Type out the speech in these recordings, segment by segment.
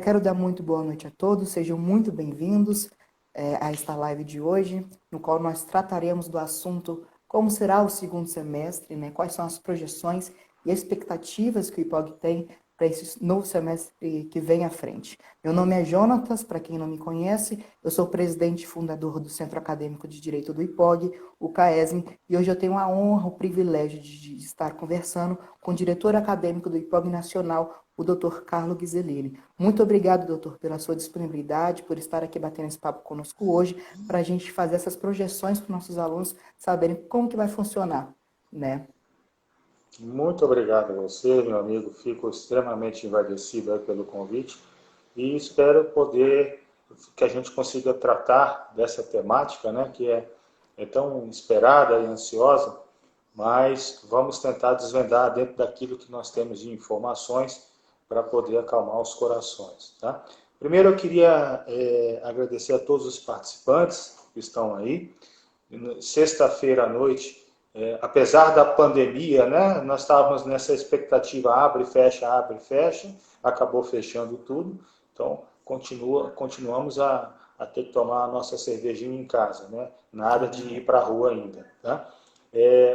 quero dar muito boa noite a todos, sejam muito bem-vindos a esta live de hoje, no qual nós trataremos do assunto como será o segundo semestre, né? Quais são as projeções e expectativas que o IPOG tem para esse novo semestre que vem à frente. Meu nome é Jonatas, para quem não me conhece, eu sou presidente e fundador do Centro Acadêmico de Direito do IPOG, o CAESM, e hoje eu tenho a honra, o privilégio de estar conversando com o diretor acadêmico do IPOG Nacional, o Dr. Carlo Ghiseline. Muito obrigado, doutor, pela sua disponibilidade, por estar aqui batendo esse papo conosco hoje, para a gente fazer essas projeções para os nossos alunos saberem como que vai funcionar, né? Muito obrigado a você, meu amigo. Fico extremamente envaidecido aí pelo convite e espero poder que a gente consiga tratar dessa temática, né, que é tão esperada e ansiosa, mas vamos tentar desvendar dentro daquilo que nós temos de informações para poder acalmar os corações, tá? Primeiro eu queria agradecer a todos os participantes que estão aí. Sexta-feira à noite, apesar da pandemia, né, nós estávamos nessa expectativa abre e fecha, acabou fechando tudo, então continuamos a ter que tomar a nossa cervejinha em casa, né? Nada de ir para a rua ainda, tá?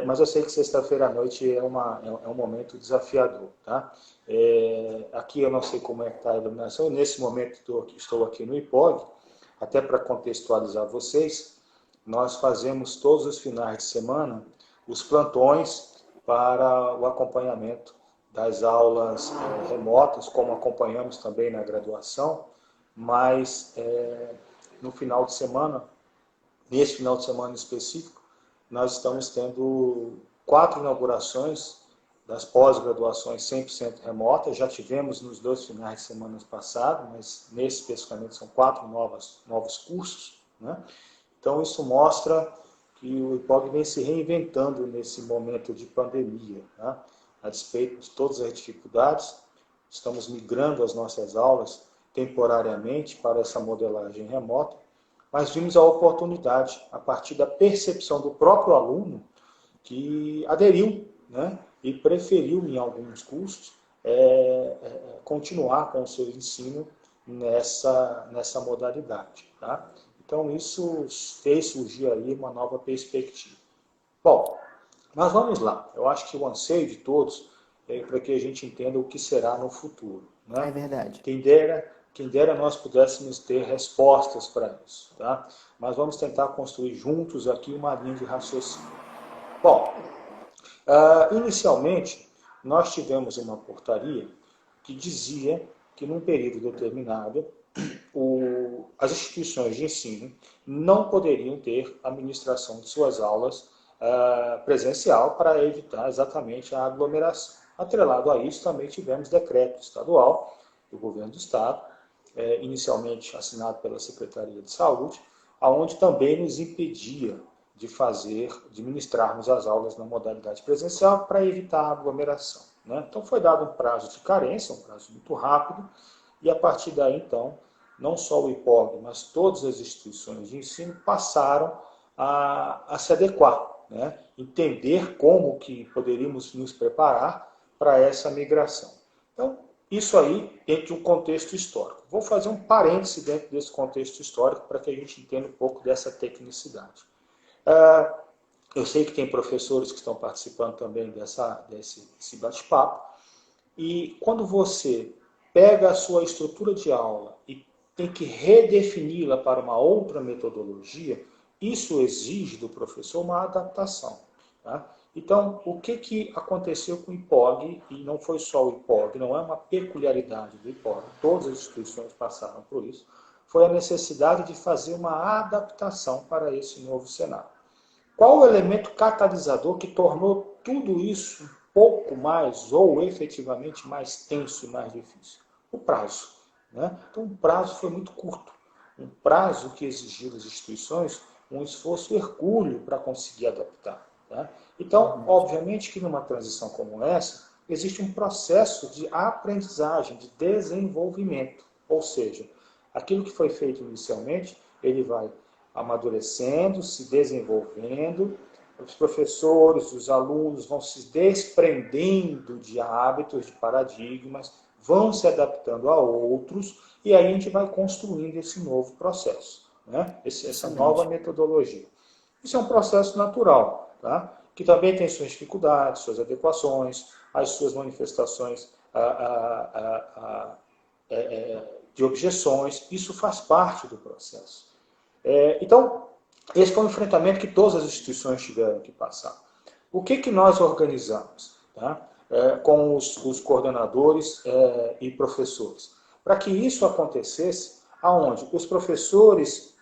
Mas eu sei que sexta-feira à noite é um momento desafiador, tá? Aqui eu não sei como é que está a iluminação, nesse momento estou aqui no IPOG, até para contextualizar vocês, nós fazemos todos os finais de semana os plantões para o acompanhamento das aulas remotas, como acompanhamos também na graduação, mas no final de semana, nesse final de semana específico, nós estamos tendo 4 inaugurações das pós-graduações 100% remotas. Já tivemos nos 2 finais de semana passados, mas nesse especificamente são 4 novos cursos, né? Então, isso mostra que o IPOG vem se reinventando nesse momento de pandemia, né? A despeito de todas as dificuldades, estamos migrando as nossas aulas temporariamente para essa modelagem remota, mas vimos a oportunidade, a partir da percepção do próprio aluno, que aderiu, né, e preferiu, em alguns cursos, continuar com o seu ensino nessa modalidade, tá? Então, isso fez surgir aí uma nova perspectiva. Bom, mas vamos lá. Eu acho que o anseio de todos é para que a gente entenda o que será no futuro, É né? verdade. Quem dera nós pudéssemos ter respostas para isso, tá? Mas vamos tentar construir juntos aqui uma linha de raciocínio. Bom, inicialmente, nós tivemos uma portaria que dizia que num período determinado as instituições de ensino não poderiam ter administração de suas aulas presencial para evitar exatamente a aglomeração. Atrelado a isso, também tivemos decreto estadual do governo do estado, inicialmente assinado pela Secretaria de Saúde, aonde também nos impedia de ministrarmos as aulas na modalidade presencial para evitar a aglomeração, né? Então foi dado um prazo de carência, um prazo muito rápido, e a partir daí, então, não só o IPOG, mas todas as instituições de ensino passaram a se adequar, né? Entender como que poderíamos nos preparar para essa migração. Então, isso aí dentro de um contexto histórico. Vou fazer um parêntese dentro desse contexto histórico para que a gente entenda um pouco dessa tecnicidade. Eu sei que tem professores que estão participando também desse bate-papo, e quando você pega a sua estrutura de aula e tem que redefini-la para uma outra metodologia, isso exige do professor uma adaptação, tá? Então, o que aconteceu com o IPOG, e não foi só o IPOG, não é uma peculiaridade do IPOG, todas as instituições passaram por isso, foi a necessidade de fazer uma adaptação para esse novo cenário. Qual o elemento catalisador que tornou tudo isso um pouco mais, ou efetivamente mais tenso e mais difícil? O prazo, né? Então, o prazo foi muito curto. Um prazo que exigiu das instituições um esforço hercúleo para conseguir adaptar, né? Então, obviamente que numa transição como essa, existe um processo de aprendizagem, de desenvolvimento. Ou seja, aquilo que foi feito inicialmente, ele vai amadurecendo, se desenvolvendo, os professores, os alunos vão se desprendendo de hábitos, de paradigmas, vão se adaptando a outros, e aí a gente vai construindo esse novo processo, né? Essa nova metodologia. Isso é um processo natural, tá? Que também tem suas dificuldades, suas adequações, as suas manifestações de objeções. Isso faz parte do processo. Então, esse foi um enfrentamento que todas as instituições tiveram que passar. O que nós organizamos, tá? Com os coordenadores e professores? Para que isso acontecesse, aonde os professores,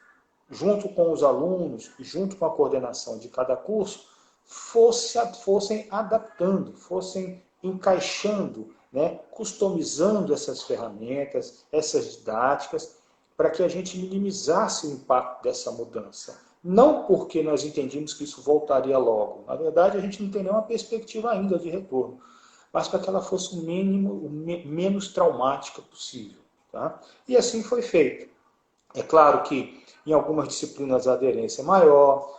junto com os alunos, junto com a coordenação de cada curso, fossem adaptando, fossem encaixando, né, customizando essas ferramentas, essas didáticas, para que a gente minimizasse o impacto dessa mudança. Não porque nós entendíamos que isso voltaria logo. Na verdade, a gente não tem nenhuma perspectiva ainda de retorno, mas para que ela fosse o menos traumática possível. Tá? E assim foi feito. É claro que em algumas disciplinas a aderência é maior,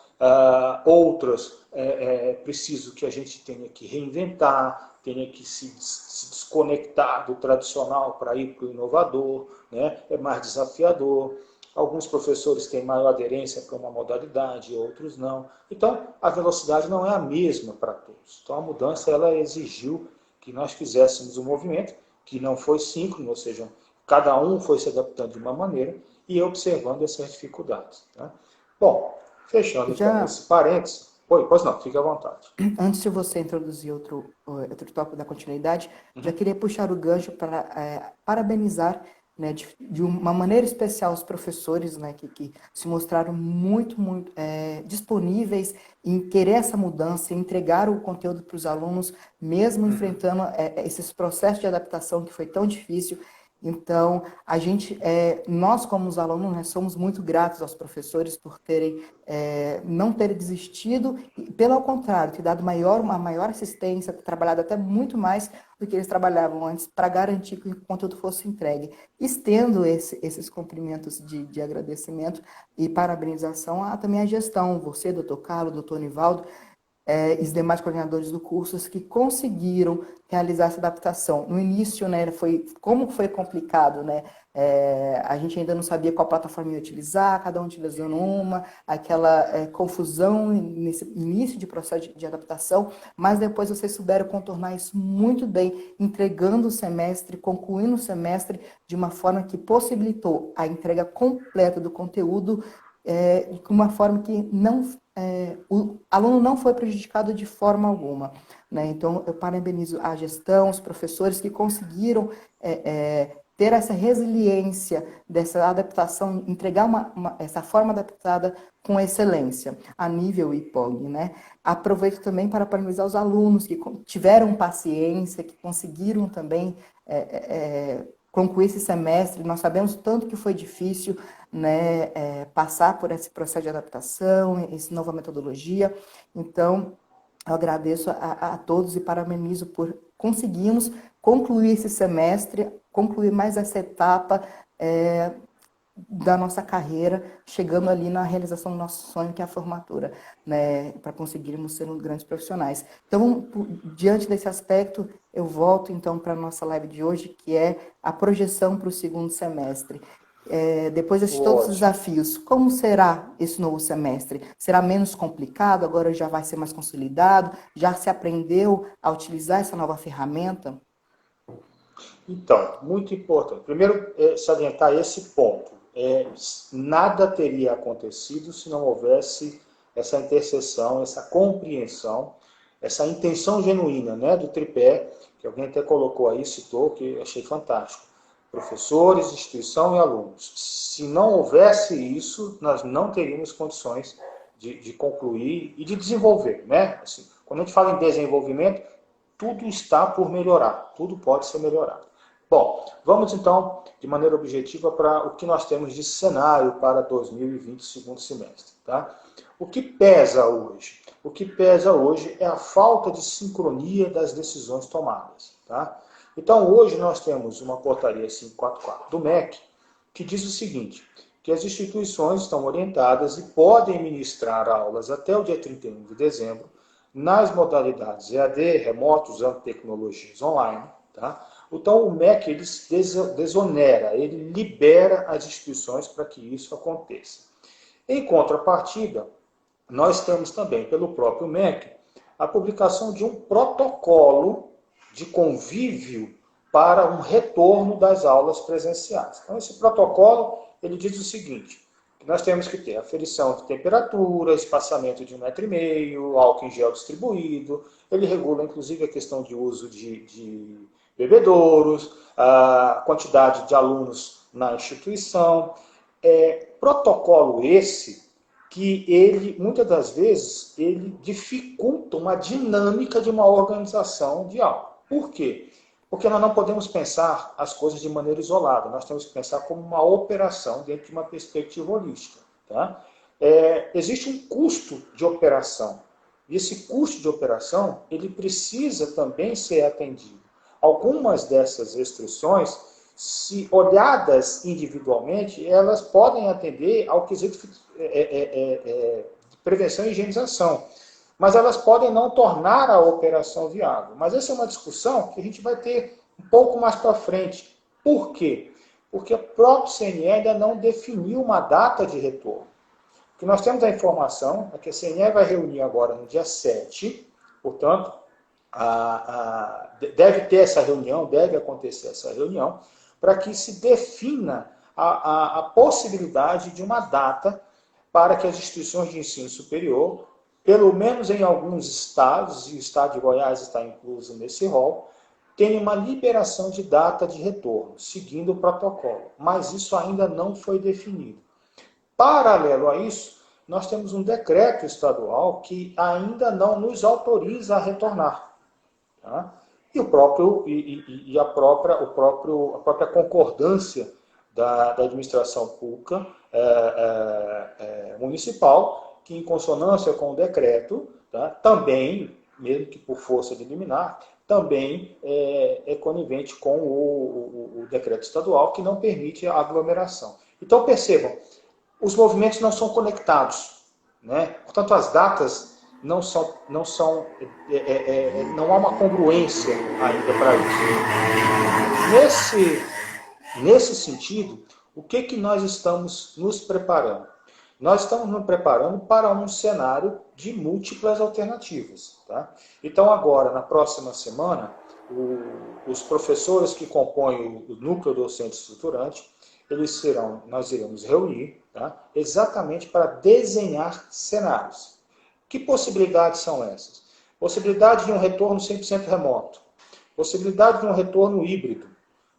outras é preciso que a gente tenha que reinventar, tenha que se desconectar do tradicional para ir para o inovador, né? É mais desafiador. Alguns professores têm maior aderência para uma modalidade, outros não. Então, a velocidade não é a mesma para todos. Então, a mudança ela exigiu que nós fizéssemos um movimento que não foi síncrono, ou seja, cada um foi se adaptando de uma maneira e observando essas dificuldades. Tá? Bom, fechando então esse parênteses. Oi, pois não, fique à vontade. Antes de você introduzir outro tópico da continuidade, já queria puxar o gancho para parabenizar, né, de uma maneira especial os professores, né, que se mostraram muito disponíveis em querer essa mudança, em entregar o conteúdo para os alunos, mesmo enfrentando esses processos de adaptação que foi tão difícil. Então, nós como os alunos, né, somos muito gratos aos professores por não terem desistido, e, pelo contrário, ter dado uma maior assistência, ter trabalhado até muito mais do que eles trabalhavam antes, para garantir que o conteúdo fosse entregue. Estendo esses cumprimentos de agradecimento e parabenização também à gestão, você, doutor Carlos, doutor Nivaldo, e os demais coordenadores do curso que conseguiram realizar essa adaptação. No início, né, como foi complicado, né? A gente ainda não sabia qual plataforma ia utilizar, cada um utilizando uma, aquela confusão nesse início de processo de adaptação, mas depois vocês souberam contornar isso muito bem, entregando o semestre, concluindo o semestre de uma forma que possibilitou a entrega completa do conteúdo, de uma forma que o aluno não foi prejudicado de forma alguma, né? Então, eu parabenizo a gestão, os professores que conseguiram ter essa resiliência dessa adaptação, entregar essa forma adaptada com excelência, a nível IPOG, né? Aproveito também para parabenizar os alunos que tiveram paciência, que conseguiram também concluir esse semestre. Nós sabemos tanto que foi difícil, né, passar por esse processo de adaptação, essa nova metodologia. Então, eu agradeço a todos e parabenizo por conseguirmos concluir esse semestre, concluir mais essa etapa da nossa carreira, chegando ali na realização do nosso sonho, que é a formatura, né, para conseguirmos ser grandes profissionais. Então, diante desse aspecto, eu volto então para a nossa live de hoje, que é a projeção para o segundo semestre. Depois de todos os desafios, como será esse novo semestre? Será menos complicado? Agora já vai ser mais consolidado? Já se aprendeu a utilizar essa nova ferramenta? Então, muito importante. Primeiro, salientar esse ponto. Nada teria acontecido se não houvesse essa interseção, essa compreensão, essa intenção genuína, né, do tripé, que alguém até colocou aí, citou, que eu achei fantástico. Professores, instituição e alunos. Se não houvesse isso, nós não teríamos condições de concluir e de desenvolver, né? Assim, quando a gente fala em desenvolvimento, tudo está por melhorar, tudo pode ser melhorado. Bom, vamos então, de maneira objetiva, para o que nós temos de cenário para 2020, segundo semestre. Tá? O que pesa hoje? O que pesa hoje é a falta de sincronia das decisões tomadas. Tá? Então, hoje nós temos uma portaria 544 do MEC, que diz o seguinte, que as instituições estão orientadas e podem ministrar aulas até o dia 31 de dezembro, nas modalidades EAD, remoto, usando tecnologias online, tá? Então, o MEC ele desonera, ele libera as instituições para que isso aconteça. Em contrapartida, nós temos também, pelo próprio MEC, a publicação de um protocolo de convívio para um retorno das aulas presenciais. Então, esse protocolo ele diz o seguinte, que nós temos que ter aferição de temperatura, espaçamento de 1,5 m, álcool em gel distribuído, ele regula, inclusive, a questão de uso de bebedouros, a quantidade de alunos na instituição. Protocolo esse que ele, muitas das vezes, ele dificulta uma dinâmica de uma organização de aula. Por quê? Porque nós não podemos pensar as coisas de maneira isolada, nós temos que pensar como uma operação dentro de uma perspectiva holística. Tá? Existe um custo de operação, e esse custo de operação ele precisa também ser atendido. Algumas dessas restrições, se olhadas individualmente, elas podem atender ao quesito de prevenção e higienização. Mas elas podem não tornar a operação viável. Mas essa é uma discussão que a gente vai ter um pouco mais para frente. Por quê? Porque o próprio CNE ainda não definiu uma data de retorno. O que nós temos a informação é que a CNE vai reunir agora no dia 7, portanto, deve ter essa reunião, deve acontecer essa reunião, para que se defina a possibilidade de uma data para que as instituições de ensino superior, pelo menos em alguns estados, e o estado de Goiás está incluso nesse rol, tenham uma liberação de data de retorno, seguindo o protocolo. Mas isso ainda não foi definido. Paralelo a isso, nós temos um decreto estadual que ainda não nos autoriza a retornar. Tá? E a própria concordância da administração pública municipal, que em consonância com o decreto, tá, também, mesmo que por força de liminar, também é conivente com o decreto estadual, que não permite a aglomeração. Então, percebam, os movimentos não são conectados, né? Portanto, as datas não há uma congruência ainda para isso. Nesse sentido, o que nós estamos nos preparando? Nós estamos nos preparando para um cenário de múltiplas alternativas. Tá? Então, agora, na próxima semana, os professores que compõem o núcleo docente estruturante, nós iremos reunir, tá? Exatamente para desenhar cenários. Que possibilidades são essas? Possibilidade de um retorno 100% remoto, possibilidade de um retorno híbrido,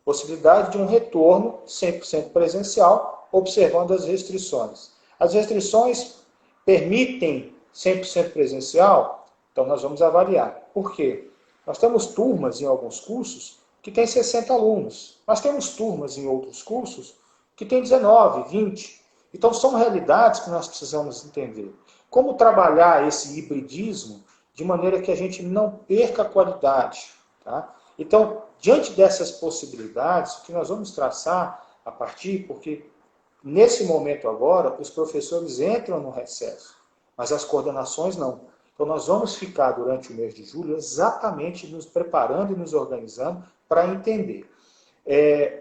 possibilidade de um retorno 100% presencial, observando as restrições. As restrições permitem 100% presencial? Então nós vamos avaliar. Por quê? Nós temos turmas em alguns cursos que têm 60 alunos. Nós temos turmas em outros cursos que têm 19, 20. Então são realidades que nós precisamos entender. Como trabalhar esse hibridismo de maneira que a gente não perca a qualidade. Tá? Então, diante dessas possibilidades, o que nós vamos traçar a partir, porque nesse momento agora, os professores entram no recesso, mas as coordenações não. Então, nós vamos ficar durante o mês de julho exatamente nos preparando e nos organizando para entender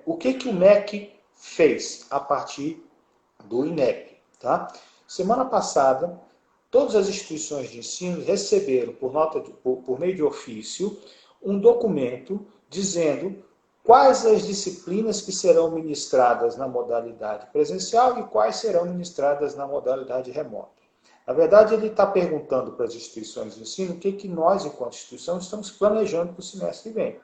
o que o MEC fez a partir do INEP. Tá? Semana passada, todas as instituições de ensino receberam, por meio de ofício, um documento dizendo quais as disciplinas que serão ministradas na modalidade presencial e quais serão ministradas na modalidade remota. Na verdade, ele está perguntando para as instituições de ensino o que nós, enquanto instituição, estamos planejando para o semestre que vem.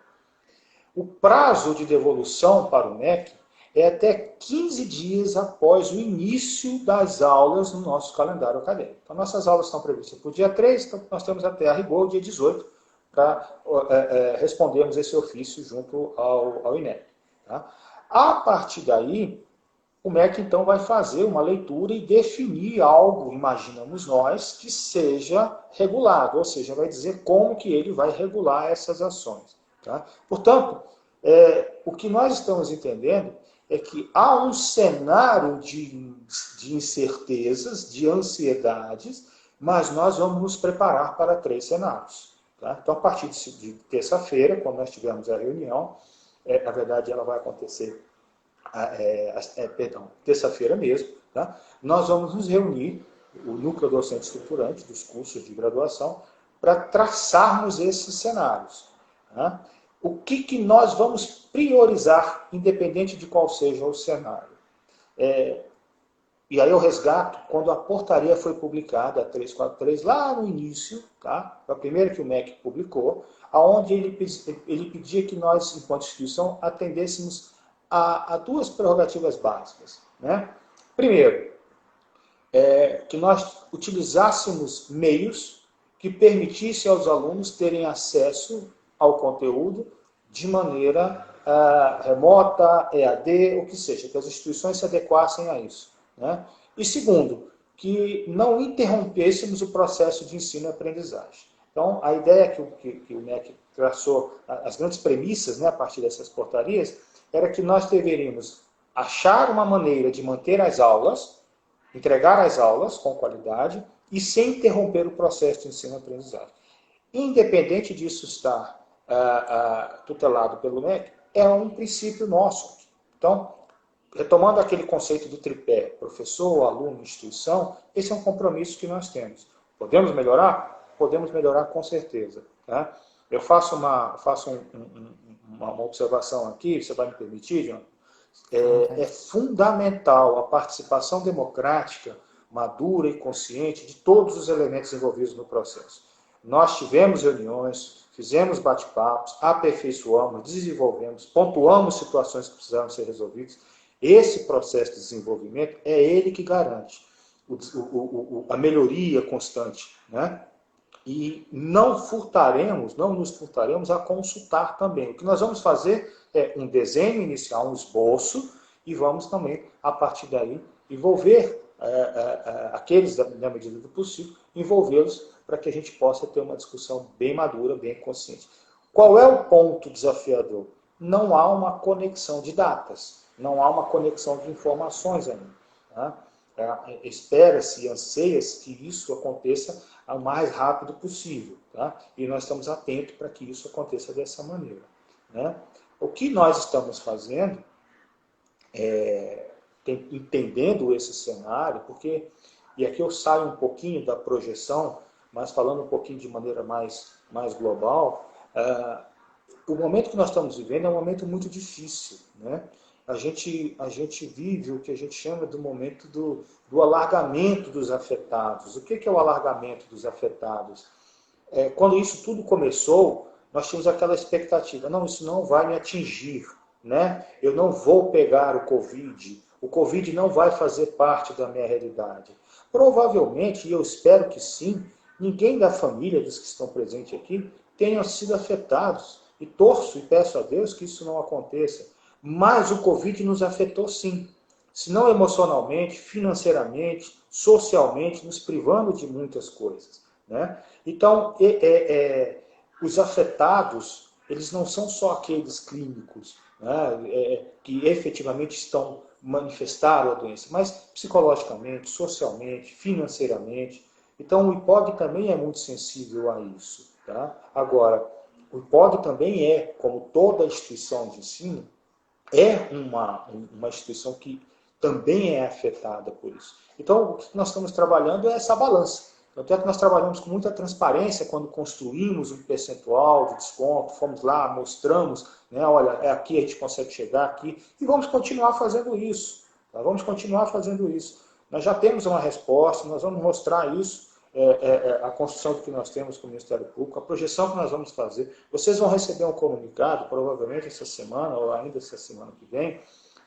O prazo de devolução para o MEC é até 15 dias após o início das aulas no nosso calendário acadêmico. Então, nossas aulas estão previstas para o dia 3, então nós temos até a rigor o dia 18 para respondermos esse ofício junto ao INEP. Tá? A partir daí, o MEC então vai fazer uma leitura e definir algo, imaginamos nós, que seja regulado, ou seja, vai dizer como que ele vai regular essas ações. Tá? Portanto, o que nós estamos entendendo é que há um cenário de incertezas, de ansiedades, mas nós vamos nos preparar para 3 cenários. Tá? Então, a partir de terça-feira, quando nós tivermos a reunião, na verdade ela vai acontecer, terça-feira mesmo, tá? Nós vamos nos reunir, o núcleo docente estruturante dos cursos de graduação, para traçarmos esses cenários. Tá? O que nós vamos priorizar, independente de qual seja o cenário? E aí eu resgato quando a portaria foi publicada, a 343, lá no início, tá? Foi a primeira que o MEC publicou, onde ele pedia que nós, enquanto instituição, atendêssemos a duas prerrogativas básicas. Né? Primeiro, que nós utilizássemos meios que permitissem aos alunos terem acesso ao conteúdo de maneira remota, EAD, o que seja, que as instituições se adequassem a isso. Né? E segundo, que não interrompêssemos o processo de ensino e aprendizagem. Então, a ideia que o MEC traçou, as grandes premissas, né, a partir dessas portarias, era que nós deveríamos achar uma maneira de manter as aulas, entregar as aulas com qualidade e sem interromper o processo de ensino e aprendizagem. Independente disso estar tutelado pelo MEC, é um princípio nosso. Então, retomando aquele conceito do tripé, professor, aluno, instituição, esse é um compromisso que nós temos. Podemos melhorar? Podemos melhorar com certeza. Tá? Eu faço uma observação aqui, você vai me permitir, João? É fundamental a participação democrática, madura e consciente de todos os elementos envolvidos no processo. Nós tivemos reuniões, fizemos bate-papos, aperfeiçoamos, desenvolvemos, pontuamos situações que precisaram ser resolvidas. Esse processo de desenvolvimento é ele que garante a melhoria constante. Né? E não nos furtaremos a consultar também. O que nós vamos fazer é um desenho inicial, um esboço, e vamos também, a partir daí, envolver aqueles, na medida do possível, envolvê-los para que a gente possa ter uma discussão bem madura, bem consciente. Qual é o ponto desafiador? Não há uma conexão de datas, não há uma conexão de informações ainda. Tá? Espera-se e anseia-se que isso aconteça o mais rápido possível. Tá? E nós estamos atentos para que isso aconteça dessa maneira. Né? O que nós estamos fazendo, entendendo esse cenário, porque, e aqui eu saio um pouquinho da projeção, mas falando um pouquinho de maneira mais global, o momento que nós estamos vivendo é um momento muito difícil. Né? A gente vive o que a gente chama do momento do alargamento dos afetados. O que é o alargamento dos afetados? Quando isso tudo começou, nós tínhamos aquela expectativa, não, isso não vai me atingir, né? Eu não vou pegar o Covid não vai fazer parte da minha realidade. Provavelmente, e eu espero que sim, ninguém da família dos que estão presentes aqui tenha sido afetados. E torço e peço a Deus que isso não aconteça. Mas o Covid nos afetou sim. Se não emocionalmente, financeiramente, socialmente, nos privando de muitas coisas. Né? Então, os afetados, eles não são só aqueles clínicos, né, que efetivamente manifestaram a doença, mas psicologicamente, socialmente, financeiramente. Então, o IPOG também é muito sensível a isso. Tá? Agora, o IPOG também como toda instituição de ensino, uma instituição que também é afetada por isso. Então, o que nós estamos trabalhando é essa balança. Tanto é que nós trabalhamos com muita transparência quando construímos um percentual de desconto, fomos lá, mostramos, né, olha, aqui a gente consegue chegar aqui, e vamos continuar fazendo isso. Tá? Vamos continuar fazendo isso. Nós já temos uma resposta, nós vamos mostrar isso, a construção que nós temos com o Ministério Público, a projeção que nós vamos fazer. Vocês vão receber um comunicado, provavelmente essa semana, ou ainda essa semana que vem,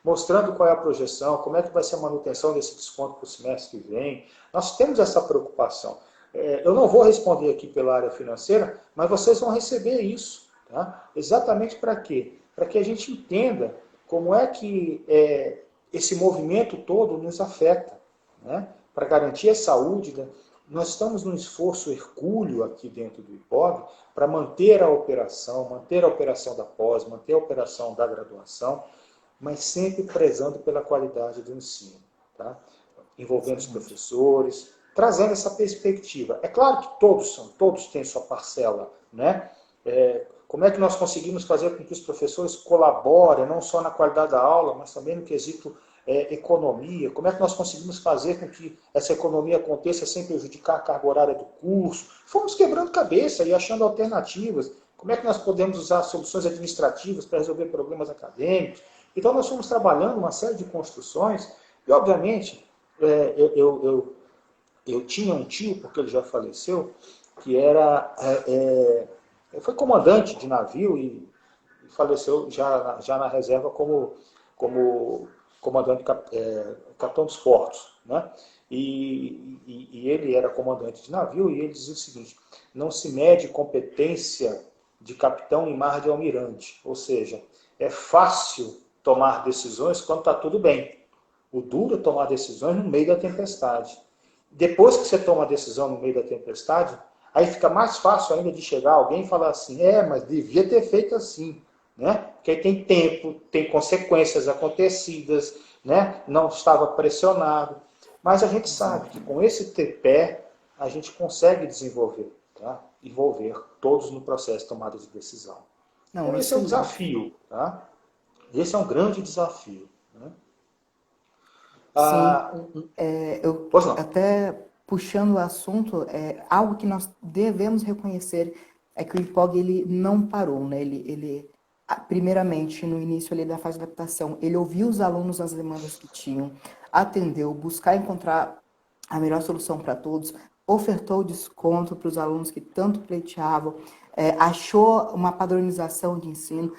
mostrando qual é a projeção, como é que vai ser a manutenção desse desconto para o semestre que vem. Nós temos essa preocupação. Eu não vou responder aqui pela área financeira, mas vocês vão receber isso. Tá? Exatamente para quê? Para que a gente entenda como é que esse movimento todo nos afeta. Né? Para garantir a saúde, nós estamos num esforço hercúleo aqui dentro do IPOG para manter a operação da pós, manter a operação da graduação, mas sempre prezando pela qualidade do ensino, tá? Envolvendo os professores, trazendo essa perspectiva. É claro que todos têm sua parcela, né? Como é que nós conseguimos fazer com que os professores colaborem, não só na qualidade da aula, mas também no quesito economia? Como é que nós conseguimos fazer com que essa economia aconteça sem prejudicar a carga horária do curso? Fomos quebrando cabeça e achando alternativas. Como é que nós podemos usar soluções administrativas para resolver problemas acadêmicos? Então, nós fomos trabalhando uma série de construções e, obviamente, eu tinha um tio, porque ele já faleceu, que foi comandante de navio e faleceu já na reserva como comandante, capitão dos portos. Né? E ele era comandante de navio e ele dizia o seguinte: não se mede competência de capitão em mar de almirante. Ou seja, é fácil tomar decisões quando está tudo bem. O duro é tomar decisões no meio da tempestade. Depois que você toma a decisão no meio da tempestade, aí fica mais fácil ainda de chegar alguém e falar assim, mas devia ter feito assim. Né? Porque aí tem tempo, tem consequências acontecidas, né? Não estava pressionado. Mas a gente sabe que com esse tripé a gente consegue desenvolver, tá? Envolver todos no processo de tomada de decisão. Não, Então esse é o excelente. desafio. Tá? Esse é um grande desafio. Né? Sim, eu Pois não. até puxando o assunto, algo que nós devemos reconhecer é que o IPOG ele não parou, né? Primeiramente, no início ali da fase de adaptação, ele ouviu os alunos as demandas que tinham, atendeu, buscar encontrar a melhor solução para todos, ofertou desconto para os alunos que tanto pleiteavam, achou uma padronização de ensino.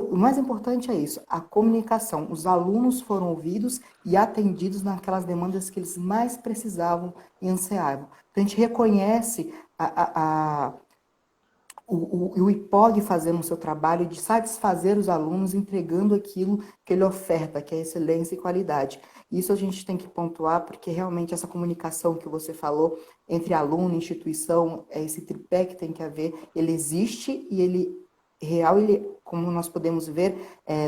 O mais importante é isso, a comunicação. Os alunos foram ouvidos e atendidos naquelas demandas que eles mais precisavam e ansiavam. Então, a gente reconhece o IPOG fazendo o seu trabalho de satisfazer os alunos, entregando aquilo que ele oferta, que é excelência e qualidade. Isso a gente tem que pontuar, porque realmente essa comunicação que você falou entre aluno e instituição, esse tripé que tem que haver, ele existe e ele como nós podemos ver,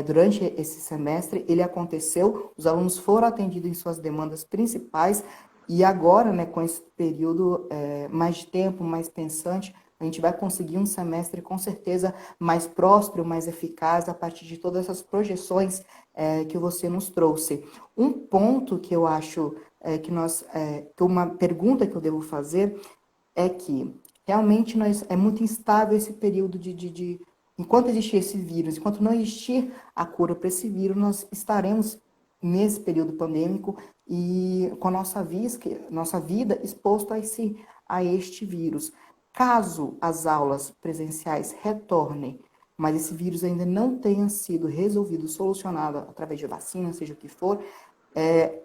durante esse semestre, ele aconteceu, os alunos foram atendidos em suas demandas principais, e agora, né, com esse período mais de tempo, mais pensante, a gente vai conseguir um semestre com certeza mais próspero, mais eficaz, a partir de todas essas projeções que você nos trouxe. Um ponto que eu acho uma pergunta que eu devo fazer é que realmente é muito instável esse período enquanto existir esse vírus, enquanto não existir a cura para esse vírus, nós estaremos nesse período pandêmico e com a nossa vida exposto a este vírus. Caso as aulas presenciais retornem, mas esse vírus ainda não tenha sido resolvido, solucionado através de vacina, seja o que for,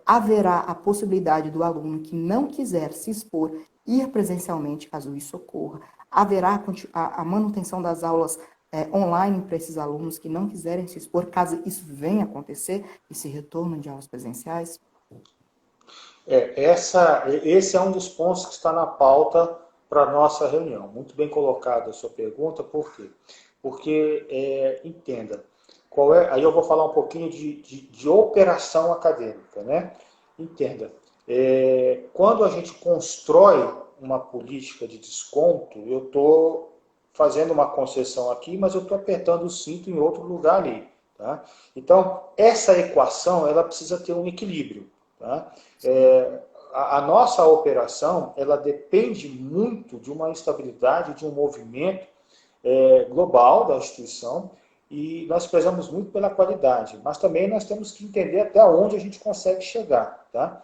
haverá a possibilidade do aluno que não quiser se expor ir presencialmente, caso isso ocorra. Haverá a manutenção das aulas online para esses alunos que não quiserem se expor, caso isso venha a acontecer, esse retorno de aulas presenciais? Esse é um dos pontos que está na pauta para a nossa reunião. Muito bem colocada a sua pergunta, por quê? Porque, entenda, aí eu vou falar um pouquinho de operação acadêmica, né? Entenda, quando a gente constrói uma política de desconto, eu estou fazendo uma concessão aqui, mas eu estou apertando o cinto em outro lugar ali. Tá? Então, essa equação ela precisa ter um equilíbrio. Tá? A nossa operação ela depende muito de uma estabilidade, de um movimento global da instituição, e nós prezamos muito pela qualidade, mas também nós temos que entender até onde a gente consegue chegar. Tá?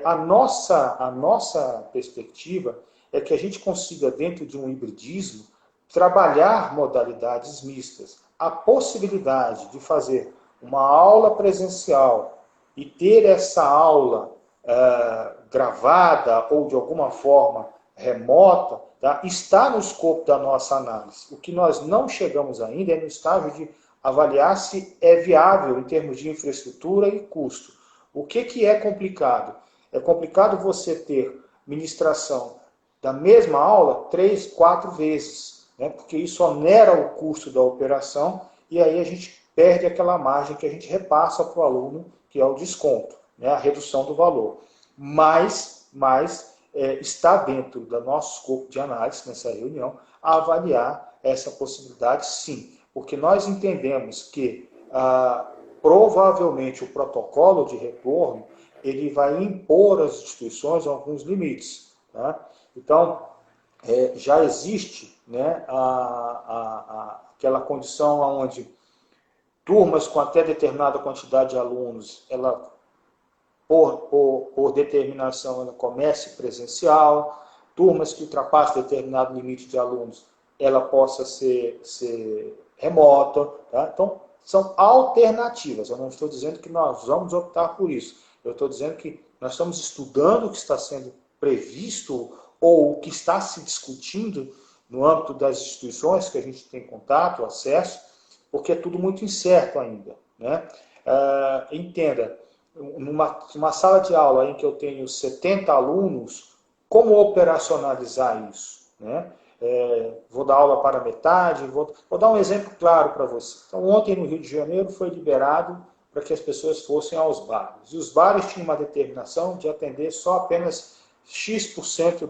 A nossa perspectiva é que a gente consiga, dentro de um hibridismo, trabalhar modalidades mistas. A possibilidade de fazer uma aula presencial e ter essa aula gravada ou de alguma forma remota, tá, está no escopo da nossa análise. O que nós não chegamos ainda é no estágio de avaliar se é viável em termos de infraestrutura e custo. O que é complicado? É complicado você ter ministração da mesma aula 3, 4 vezes, né? Porque isso onera o custo da operação e aí a gente perde aquela margem que a gente repassa para o aluno, que é o desconto, né? A redução do valor. Mas está dentro do nosso escopo de análise, nessa reunião, a avaliar essa possibilidade, sim. Porque nós entendemos que, provavelmente, o protocolo de retorno ele vai impor às instituições alguns limites. Tá? Então, já existe, né, aquela condição onde turmas com até determinada quantidade de alunos, ela, por determinação, ela comece presencial, turmas que ultrapassem determinado limite de alunos, ela possa ser remota. Tá? Então, são alternativas. Eu não estou dizendo que nós vamos optar por isso. Eu estou dizendo que nós estamos estudando o que está sendo previsto ou o que está se discutindo no âmbito das instituições que a gente tem contato, acesso, porque é tudo muito incerto ainda. Né? Entenda, numa sala de aula em que eu tenho 70 alunos, como operacionalizar isso? Né? Vou dar aula para metade, vou dar um exemplo claro para você. Então, ontem no Rio de Janeiro foi liberado para que as pessoas fossem aos bares. E os bares tinham uma determinação de atender só apenas X%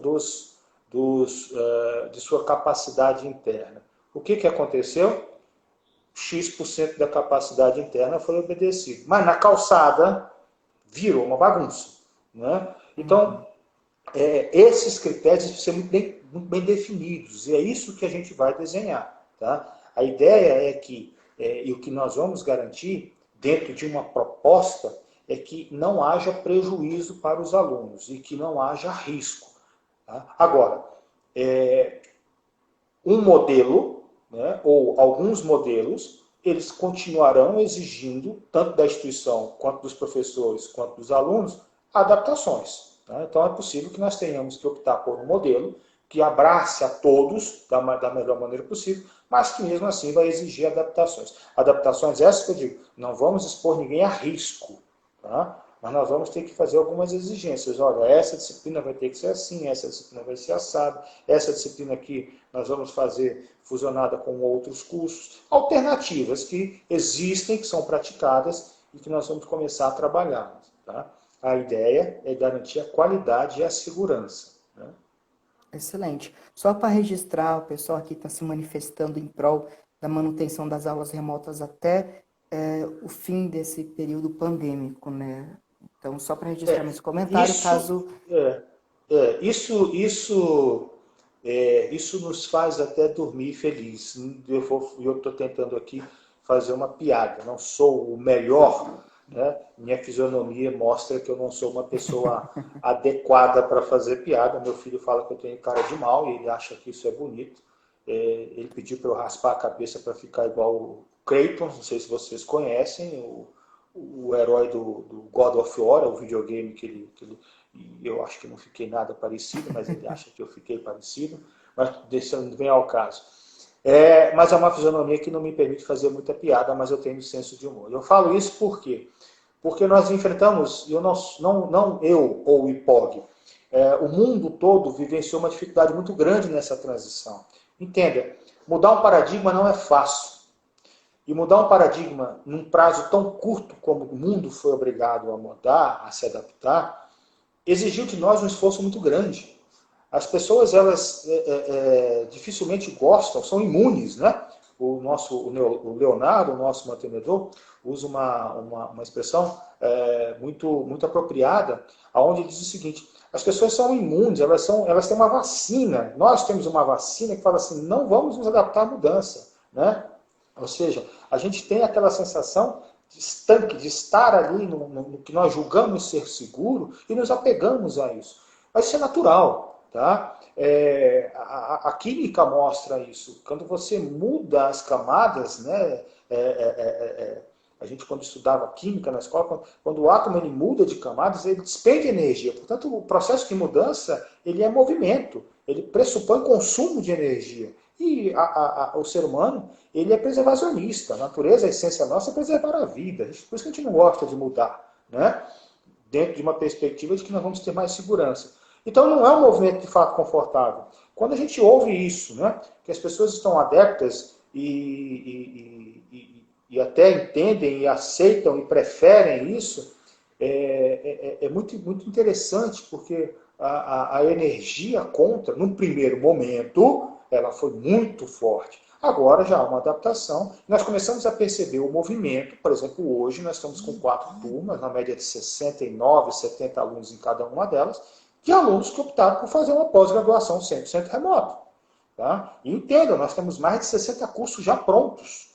de sua capacidade interna. O que aconteceu? X% da capacidade interna foi obedecido. Mas na calçada virou uma bagunça. Né? Então, esses critérios precisam ser muito bem definidos. E é isso que a gente vai desenhar. Tá? A ideia é que, e o que nós vamos garantir, dentro de uma proposta, é que não haja prejuízo para os alunos e que não haja risco. Tá? Agora, um modelo, né, ou alguns modelos, eles continuarão exigindo, tanto da instituição, quanto dos professores, quanto dos alunos, adaptações. Tá? Então é possível que nós tenhamos que optar por um modelo que abrace a todos da melhor maneira possível, mas que mesmo assim vai exigir adaptações. Adaptações essas que eu digo, não vamos expor ninguém a risco, tá? Mas nós vamos ter que fazer algumas exigências. Olha, essa disciplina vai ter que ser assim, essa disciplina vai ser assada, essa disciplina aqui nós vamos fazer fusionada com outros cursos. Alternativas que existem, que são praticadas e que nós vamos começar a trabalhar. Tá? A ideia é garantir a qualidade e a segurança. Né? Excelente. Só para registrar, o pessoal aqui está se manifestando em prol da manutenção das aulas remotas até o fim desse período pandêmico, né? Então, só para registrar nesse comentário, caso... Isso nos faz até dormir feliz. Eu estou tentando aqui fazer uma piada. Não sou o melhor, né? Minha fisionomia mostra que eu não sou uma pessoa adequada para fazer piada. Meu filho fala que eu tenho cara de mal e ele acha que isso é bonito. Ele pediu para eu raspar a cabeça para ficar igual o Kratos, não sei se vocês conhecem, o herói do God of War, o videogame que ele eu acho que não fiquei nada parecido, mas ele acha que eu fiquei parecido, mas deixando bem ao caso. Mas é uma fisionomia que não me permite fazer muita piada, mas eu tenho senso de humor. Eu falo isso por quê? Porque nós enfrentamos, não eu ou o IPOG, o mundo todo vivenciou uma dificuldade muito grande nessa transição. Entenda, mudar um paradigma não é fácil. E mudar um paradigma num prazo tão curto como o mundo foi obrigado a mudar, a se adaptar, exigiu de nós um esforço muito grande. As pessoas, elas dificilmente gostam, são imunes, né? O Leonardo, o nosso mantenedor, usa uma expressão muito apropriada, onde ele diz o seguinte: as pessoas são imunes, elas têm uma vacina. Nós temos uma vacina que fala assim, não vamos nos adaptar à mudança, né? Ou seja, a gente tem aquela sensação de estanque, de estar ali no que nós julgamos ser seguro e nos apegamos a isso. Mas isso é natural. Tá? A química mostra isso. Quando você muda as camadas, né, a gente quando estudava química na escola, quando o átomo ele muda de camadas, ele despende energia. Portanto, o processo de mudança ele é movimento, ele pressupõe consumo de energia. E o ser humano, ele é preservacionista. A natureza, a essência nossa é preservar a vida. Por isso que a gente não gosta de mudar, né? Dentro de uma perspectiva de que nós vamos ter mais segurança. Então não é um movimento de fato confortável. Quando a gente ouve isso, né, que as pessoas estão adeptas e até entendem e aceitam e preferem isso, é muito interessante, porque a energia contra, num primeiro momento, ela foi muito forte. Agora já há uma adaptação. Nós começamos a perceber o movimento. Por exemplo, hoje nós estamos com 4 turmas, na média de 69, 70 alunos em cada uma delas, de alunos que optaram por fazer uma pós-graduação 100% remota. Tá? E entendam, nós temos mais de 60 cursos já prontos,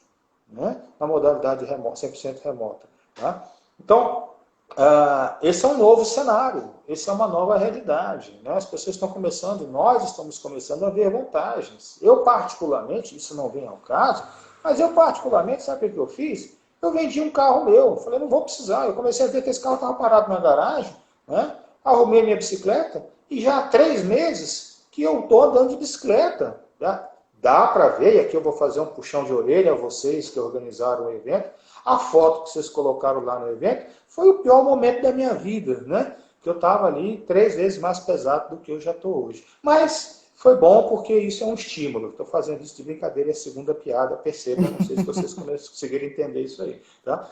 né, na modalidade 100% remota. Tá? Então, esse é um novo cenário, essa é uma nova realidade. Né? As pessoas estão começando, nós estamos começando a ver vantagens. Eu, particularmente, isso não vem ao caso, mas eu, particularmente, sabe o que eu fiz? Eu vendi um carro meu, falei, não vou precisar. Eu comecei a ver que esse carro estava parado na garagem, né? Arrumei minha bicicleta, e já há 3 meses que eu estou andando de bicicleta. Tá? Dá para ver, e aqui eu vou fazer um puxão de orelha a vocês que organizaram o evento. A foto que vocês colocaram lá no evento foi o pior momento da minha vida, né? Que eu estava ali 3 vezes mais pesado do que eu já estou hoje. Mas foi bom porque isso é um estímulo. Estou fazendo isso de brincadeira, é a segunda piada, perceba, não sei se vocês conseguiram entender isso aí. Tá?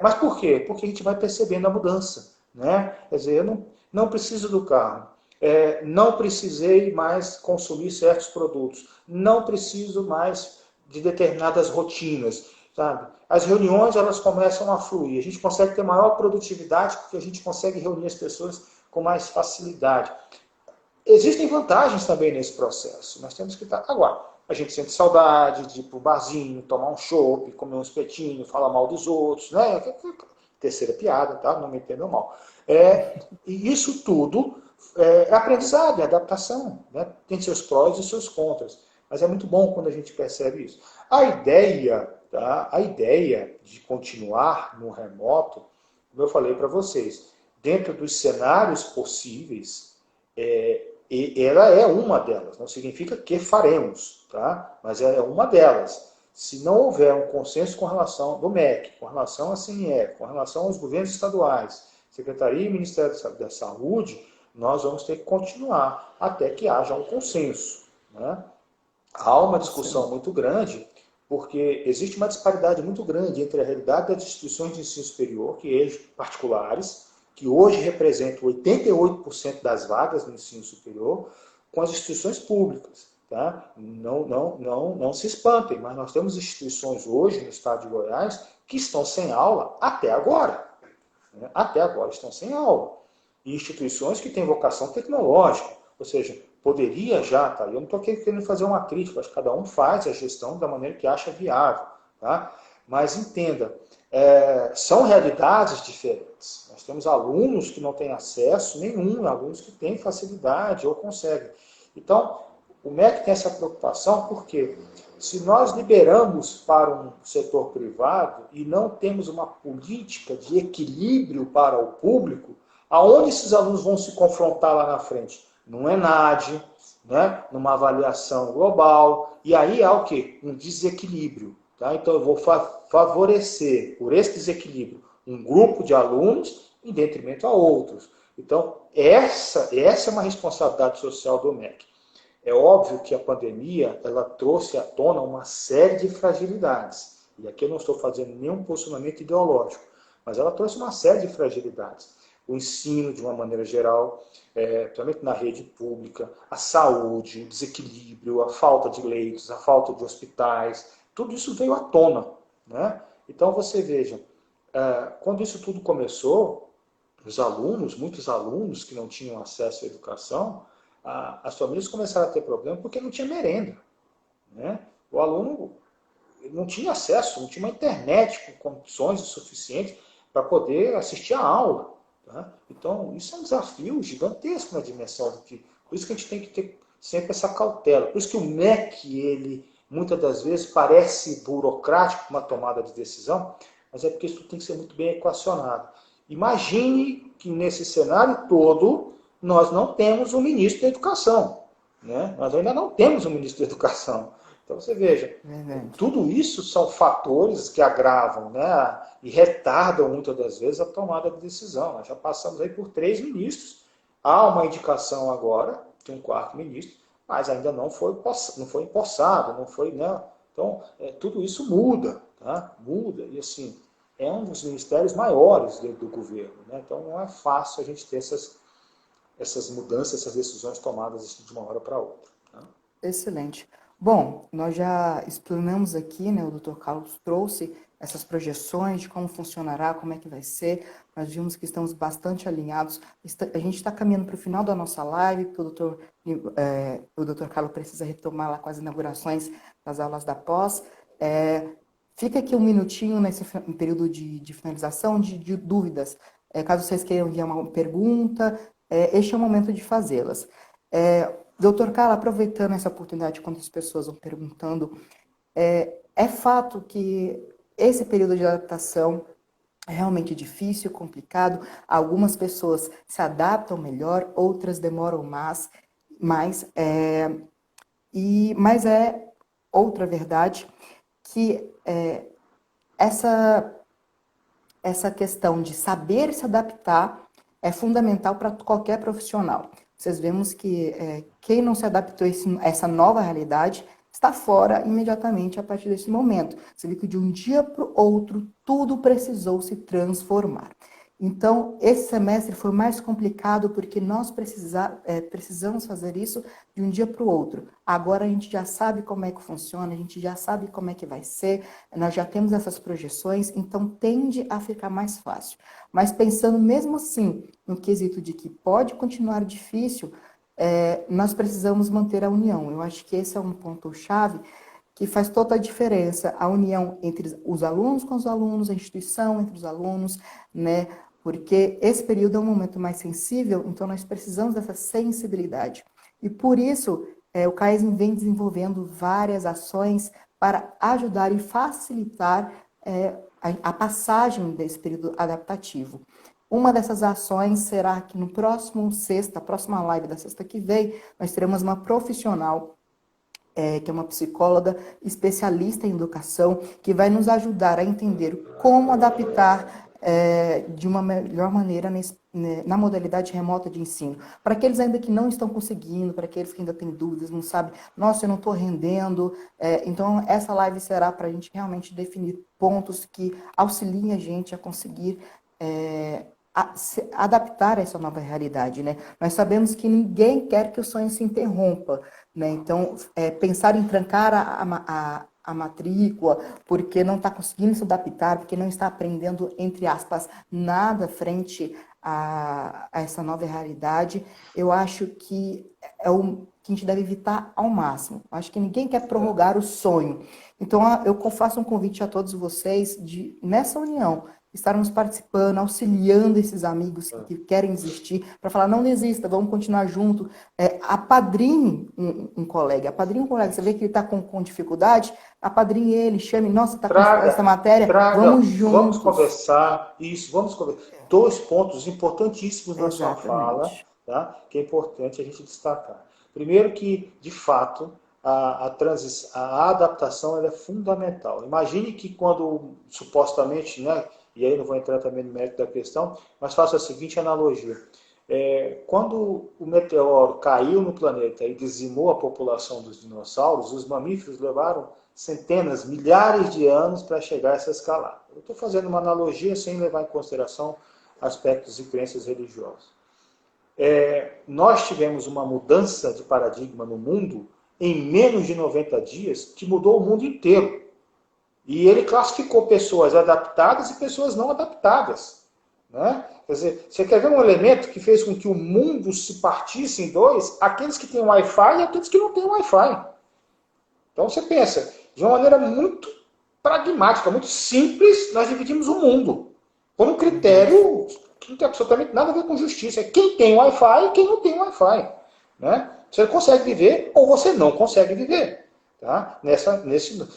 Mas por quê? Porque a gente vai percebendo a mudança. Né? Quer dizer, eu não preciso do carro. Não precisei mais consumir certos produtos. Não preciso mais de determinadas rotinas. Sabe? As reuniões elas começam a fluir. A gente consegue ter maior produtividade porque a gente consegue reunir as pessoas com mais facilidade. Existem vantagens também nesse processo. Nós temos que estar... Agora, a gente sente saudade de ir para o barzinho, tomar um chopp, comer um espetinho, falar mal dos outros. Né? Terceira piada, tá? Não me entendam mal. E isso tudo é aprendizado, é adaptação. Né? Tem seus prós e seus contras. Mas é muito bom quando a gente percebe isso. A ideia de continuar no remoto, como eu falei para vocês, dentro dos cenários possíveis, ela é uma delas. Não significa que faremos, tá? Mas é uma delas. Se não houver um consenso com relação do MEC, com relação à CNE, com relação aos governos estaduais, Secretaria e Ministério da Saúde, nós vamos ter que continuar até que haja um consenso. Né? Há uma discussão muito grande, porque existe uma disparidade muito grande entre a realidade das instituições de ensino superior, particulares, que hoje representam 88% das vagas no ensino superior, com as instituições públicas. Tá? Não se espantem, mas nós temos instituições hoje no estado de Goiás que estão sem aula até agora. Né? Até agora estão sem aula. E instituições que têm vocação tecnológica, ou seja, poderia já, tá? Eu não estou querendo fazer uma crítica, acho que cada um faz a gestão da maneira que acha viável. Tá? Mas entenda, são realidades diferentes. Nós temos alunos que não têm acesso nenhum, alunos que têm facilidade ou conseguem. Então, o MEC tem essa preocupação porque se nós liberamos para um setor privado e não temos uma política de equilíbrio para o público, aonde esses alunos vão se confrontar lá na frente? No ENAD, né? Numa avaliação global, e aí há o quê? Um desequilíbrio. Tá? Então eu vou favorecer, por esse desequilíbrio, um grupo de alunos em detrimento a outros. Então, essa é uma responsabilidade social do MEC. É óbvio que a pandemia ela trouxe à tona uma série de fragilidades. E aqui eu não estou fazendo nenhum posicionamento ideológico, mas ela trouxe uma série de fragilidades. O ensino, de uma maneira geral, principalmente na rede pública, a saúde, o desequilíbrio, a falta de leitos, a falta de hospitais, tudo isso veio à tona. Né? Então você veja, quando isso tudo começou, os alunos, muitos alunos que não tinham acesso à educação, as famílias começaram a ter problema porque não tinha merenda. Né? O aluno não tinha acesso, não tinha uma internet com condições suficientes para poder assistir a aula. Tá? Então, isso é um desafio gigantesco na dimensão do que... Por isso que a gente tem que ter sempre essa cautela. Por isso que o MEC, ele, muitas das vezes, parece burocrático uma tomada de decisão, mas é porque isso tem que ser muito bem equacionado. Imagine que nesse cenário todo nós não temos um ministro da Educação. Né? Nós ainda não temos um ministro da Educação. Então você veja, tudo isso são fatores que agravam, né, e retardam muitas das vezes a tomada de decisão. Nós já passamos aí por 3 ministros. Há uma indicação agora de um 4º ministro, mas ainda não foi empossado, não foi, né? Então, tudo isso muda, tá? Muda, e assim, é um dos ministérios maiores dentro do governo. Né? Então não é fácil a gente ter essas mudanças, essas decisões tomadas assim, de uma hora para outra. Tá? Excelente. Bom, nós já explanamos aqui, né, o Dr. Carlos trouxe essas projeções de como funcionará, como é que vai ser. Nós vimos que estamos bastante alinhados. A gente está caminhando para o final da nossa live, porque o Dr. Carlos precisa retomar lá com as inaugurações das aulas da pós. Fica aqui um minutinho nesse período de finalização de dúvidas. Caso vocês queiram enviar uma pergunta, este é o momento de fazê-las. Doutor Carlos, aproveitando essa oportunidade, quando as pessoas vão perguntando, é fato que esse período de adaptação é realmente difícil, complicado. Algumas pessoas se adaptam melhor, outras demoram mais, mas é outra verdade que essa questão de saber se adaptar é fundamental para qualquer profissional. Vocês vemos que quem não se adaptou a essa nova realidade está fora imediatamente a partir desse momento. Você vê que de um dia para o outro, tudo precisou se transformar. Então, esse semestre foi mais complicado porque nós precisamos fazer isso de um dia para o outro. Agora a gente já sabe como é que funciona, a gente já sabe como é que vai ser, nós já temos essas projeções, então tende a ficar mais fácil. Mas pensando mesmo assim no quesito de que pode continuar difícil, nós precisamos manter a união. Eu acho que esse é um ponto-chave que faz toda a diferença, a união entre os alunos com os alunos, a instituição entre os alunos, né? Porque esse período é um momento mais sensível, então nós precisamos dessa sensibilidade. E por isso, o CAESM vem desenvolvendo várias ações para ajudar e facilitar a passagem desse período adaptativo. Uma dessas ações será que no próxima live da sexta que vem, nós teremos uma profissional que é uma psicóloga especialista em educação, que vai nos ajudar a entender como adaptar de uma melhor maneira na modalidade remota de ensino. Para aqueles ainda que não estão conseguindo, para aqueles que ainda têm dúvidas, não sabem, nossa, eu não estou rendendo. Então, essa live será para a gente realmente definir pontos que auxiliem a gente a conseguir se adaptar a essa nova realidade, né? Nós sabemos que ninguém quer que o sonho se interrompa, né? Então, pensar em trancar a matrícula porque não está conseguindo se adaptar, porque não está aprendendo, entre aspas, nada frente a essa nova realidade, eu acho que é o que a gente deve evitar ao máximo. Eu acho que ninguém quer prorrogar o sonho. Então, eu faço um convite a todos vocês de, nessa união, estarmos participando, auxiliando esses amigos que querem desistir, para falar, não desista, vamos continuar junto. Apadrinhe um colega, você vê que ele está com dificuldade, apadrinhe ele, chame, nossa, está com essa matéria, vamos juntos. Vamos conversar, vamos conversar. 2 pontos importantíssimos na sua fala, tá? Que é importante a gente destacar. Primeiro que, de fato, a adaptação ela é fundamental. Imagine que quando, supostamente, né, e aí não vou entrar também no mérito da questão, mas faço a seguinte analogia. Quando o meteoro caiu no planeta e dizimou a população dos dinossauros, os mamíferos levaram centenas, milhares de anos para chegar a essa escalada. Eu estou fazendo uma analogia sem levar em consideração aspectos e crenças religiosas. Nós tivemos uma mudança de paradigma no mundo em menos de 90 dias que mudou o mundo inteiro. E ele classificou pessoas adaptadas e pessoas não adaptadas. Né? Quer dizer, você quer ver um elemento que fez com que o mundo se partisse em 2? Aqueles que têm Wi-Fi e aqueles que não têm Wi-Fi. Então você pensa, de uma maneira muito pragmática, muito simples, nós dividimos o mundo. Por um critério que não tem absolutamente nada a ver com justiça. É quem tem Wi-Fi e quem não tem Wi-Fi. Né? Você consegue viver ou você não consegue viver. Tá?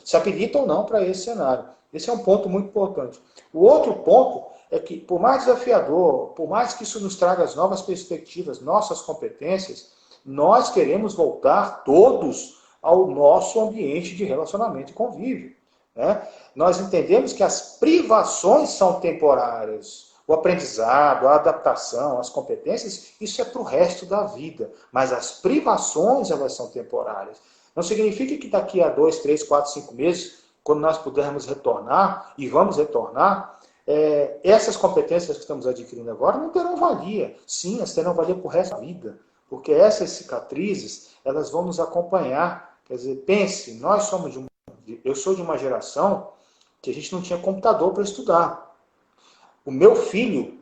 Se habilita ou não para esse cenário. Esse é um ponto muito importante. O outro ponto é que, por mais desafiador, por mais que isso nos traga as novas perspectivas, nossas competências, nós queremos voltar todos ao nosso ambiente de relacionamento e convívio. Né? Nós entendemos que as privações são temporárias. O aprendizado, a adaptação, as competências, isso é para o resto da vida. Mas as privações, elas são temporárias. Não significa que daqui a 2, 3, 4, 5 meses, quando nós pudermos retornar, e vamos retornar, essas competências que estamos adquirindo agora não terão valia. Sim, elas terão valia para o resto da vida, porque essas cicatrizes, elas vão nos acompanhar. Quer dizer, pense, eu sou de uma geração que a gente não tinha computador para estudar. O meu filho,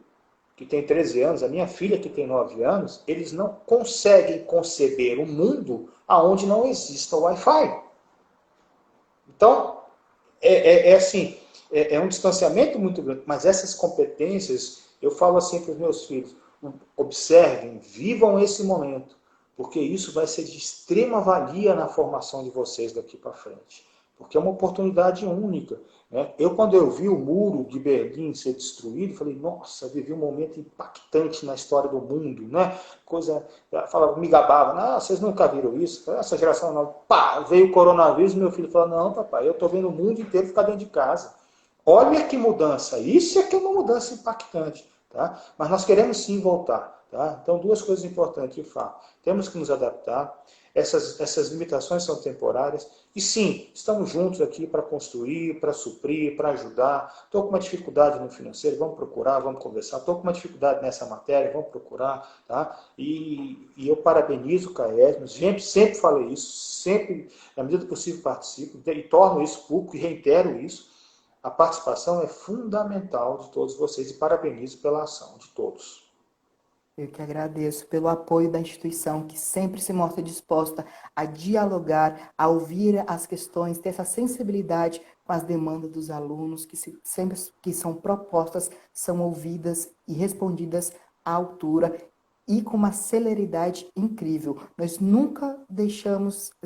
que tem 13 anos, a minha filha, que tem 9 anos, eles não conseguem conceber um mundo onde não exista Wi-Fi. Então, assim, um distanciamento muito grande, mas essas competências, eu falo assim para os meus filhos, observem, vivam esse momento, porque isso vai ser de extrema valia na formação de vocês daqui para frente, porque é uma oportunidade única. Né? Quando eu vi o muro de Berlim ser destruído, falei, nossa, vivi um momento impactante na história do mundo, né? Coisa, falava, me gabava, não, vocês nunca viram isso, essa geração não. Pá, veio o coronavírus, meu filho falou, não, papai, eu estou vendo o mundo inteiro ficar dentro de casa. Olha que mudança, isso é que é uma mudança impactante. Tá? Mas nós queremos sim voltar. Tá? Então, duas coisas importantes de fato. Temos que nos adaptar, essas limitações são temporárias, e sim, estamos juntos aqui para construir, para suprir, para ajudar. Estou com uma dificuldade no financeiro, vamos procurar, vamos conversar. Estou com uma dificuldade nessa matéria, vamos procurar. Tá? E eu parabenizo o CAESM, sempre falei isso, sempre, na medida do possível, participo, e torno isso público e reitero isso. A participação é fundamental de todos vocês e parabenizo pela ação de todos. Eu que agradeço pelo apoio da instituição, que sempre se mostra disposta a dialogar, a ouvir as questões, ter essa sensibilidade com as demandas dos alunos, sempre que são propostas, são ouvidas e respondidas à altura e com uma celeridade incrível. Nós nunca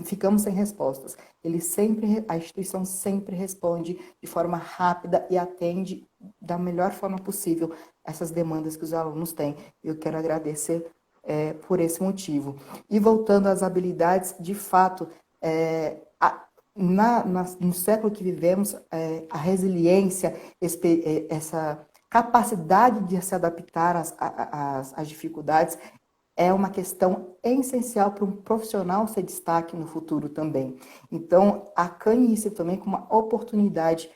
ficamos sem respostas. A instituição sempre responde de forma rápida e atende da melhor forma possível essas demandas que os alunos têm. Eu quero agradecer por esse motivo. E voltando às habilidades, de fato, no século que vivemos, a resiliência, essa capacidade de se adaptar às dificuldades é uma questão essencial para um profissional se destaque no futuro também. Então, acanhe isso também como uma oportunidade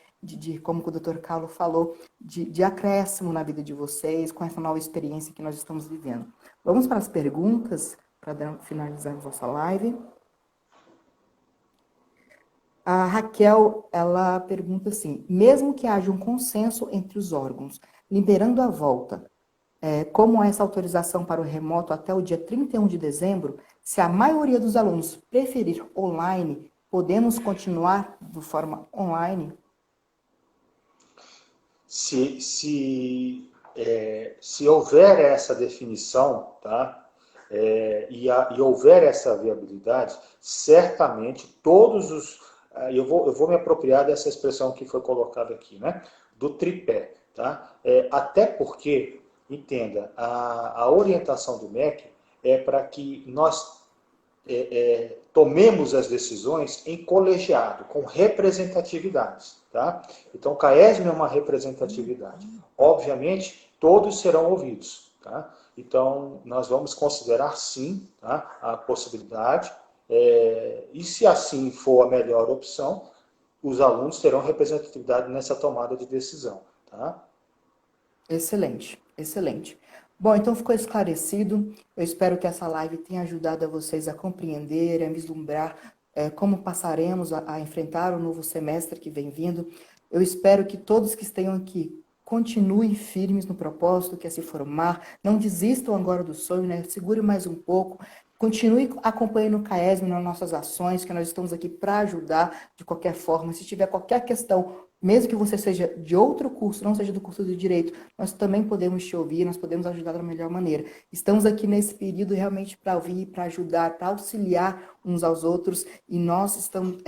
como o Dr. Carlos falou, de acréscimo na vida de vocês, com essa nova experiência que nós estamos vivendo. Vamos para as perguntas, para finalizar a nossa live. A Raquel, ela pergunta assim, mesmo que haja um consenso entre os órgãos, liberando a volta, como essa autorização para o remoto até o dia 31 de dezembro, se a maioria dos alunos preferir online, podemos continuar de forma online? Se houver essa definição, tá? E houver essa viabilidade, certamente todos os... Eu vou me apropriar dessa expressão que foi colocada aqui, né? Do tripé. Tá? Até porque, entenda, a orientação do MEC é para que nós tomemos as decisões em colegiado, com representatividades. Tá? Então, o CAESM é uma representatividade. Obviamente, todos serão ouvidos. Tá? Então, nós vamos considerar, sim, tá? A possibilidade, e se assim for a melhor opção, os alunos terão representatividade nessa tomada de decisão. Tá? Excelente, excelente. Bom, então ficou esclarecido. Eu espero que essa live tenha ajudado a vocês a compreender, a vislumbrar como passaremos a enfrentar o novo semestre que vem vindo. Eu espero que todos que estejam aqui continuem firmes no propósito, que é se formar, não desistam agora do sonho, né? Segure mais um pouco, continue acompanhando o CAESM nas nossas ações, que nós estamos aqui para ajudar de qualquer forma. Se tiver qualquer questão, mesmo que você seja de outro curso, não seja do curso de Direito, nós também podemos te ouvir, nós podemos ajudar da melhor maneira. Estamos aqui nesse período realmente para ouvir, para ajudar, para auxiliar uns aos outros, e nós estamos,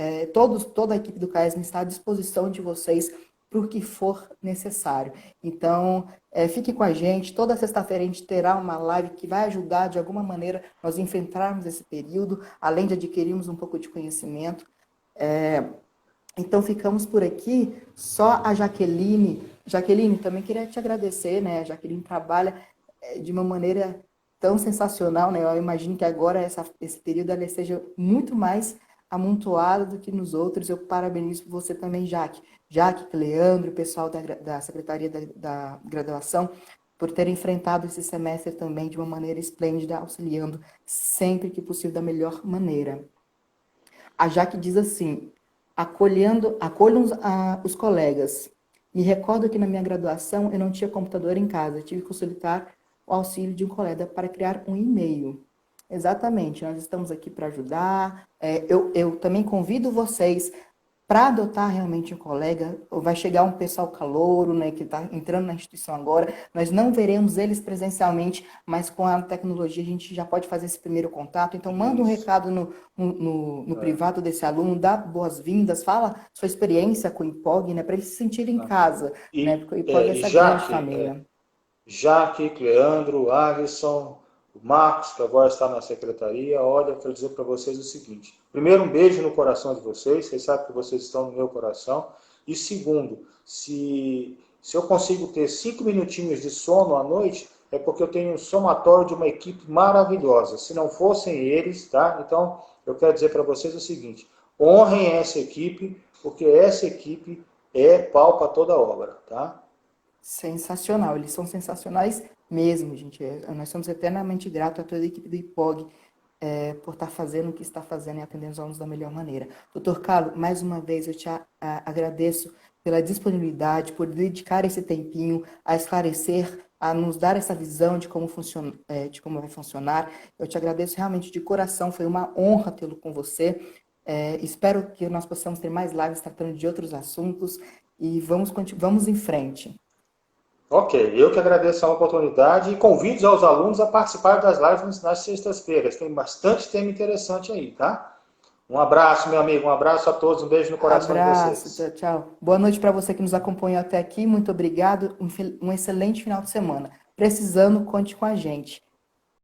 toda a equipe do CAESM está à disposição de vocês para o que for necessário. Então, fique com a gente. Toda sexta-feira a gente terá uma live que vai ajudar, de alguma maneira, nós enfrentarmos esse período, além de adquirirmos um pouco de conhecimento. Então, ficamos por aqui. Só a Jaqueline. Jaqueline, também queria te agradecer, né? A Jaqueline trabalha de uma maneira tão sensacional, né? Eu imagino que agora esse período ela esteja muito mais amontoada do que nos outros. Eu parabenizo você também, Jaque. Jaque, Leandro, o pessoal da Secretaria da Graduação, por ter enfrentado esse semestre também de uma maneira esplêndida, auxiliando sempre que possível da melhor maneira. A Jaque diz assim, acolham os colegas. Me recordo que na minha graduação eu não tinha computador em casa, tive que solicitar o auxílio de um colega para criar um e-mail. Exatamente, nós estamos aqui para ajudar. Eu também convido vocês para adotar realmente um colega. Vai chegar um pessoal calouro, né, que está entrando na instituição agora. Nós não veremos eles presencialmente, mas com a tecnologia a gente já pode fazer esse primeiro contato. Então, manda um recado no privado desse aluno, dá boas-vindas, fala sua experiência com o IPOG, né, para ele se sentir em casa, né, porque o IPOG é essa grande família. Jaque, Leandro, Alisson, o Marcos, que agora está na secretaria, olha, eu quero dizer para vocês o seguinte. Primeiro, um beijo no coração de vocês sabem que vocês estão no meu coração. E segundo, se eu consigo ter 5 minutinhos de sono à noite, é porque eu tenho um somatório de uma equipe maravilhosa. Se não fossem eles, tá? Então, eu quero dizer para vocês o seguinte, honrem essa equipe, porque essa equipe é pau para toda obra, tá? Sensacional, eles são sensacionais mesmo, gente. Nós somos eternamente gratos a toda a equipe do IPOG por estar fazendo o que está fazendo e atendendo os alunos da melhor maneira. Doutor Carlos, mais uma vez eu te agradeço pela disponibilidade, por dedicar esse tempinho a esclarecer, a nos dar essa visão de como funciona, de como vai funcionar. Eu te agradeço realmente de coração, foi uma honra tê-lo com você. Espero que nós possamos ter mais lives tratando de outros assuntos e vamos em frente. Ok, eu que agradeço a oportunidade e convido aos alunos a participar das lives nas sextas-feiras. Tem bastante tema interessante aí, tá? Um abraço, meu amigo, um abraço a todos, um beijo no coração de vocês. Abraço, tchau. Boa noite para você que nos acompanhou até aqui, muito obrigado, um excelente final de semana. Precisando, conte com a gente.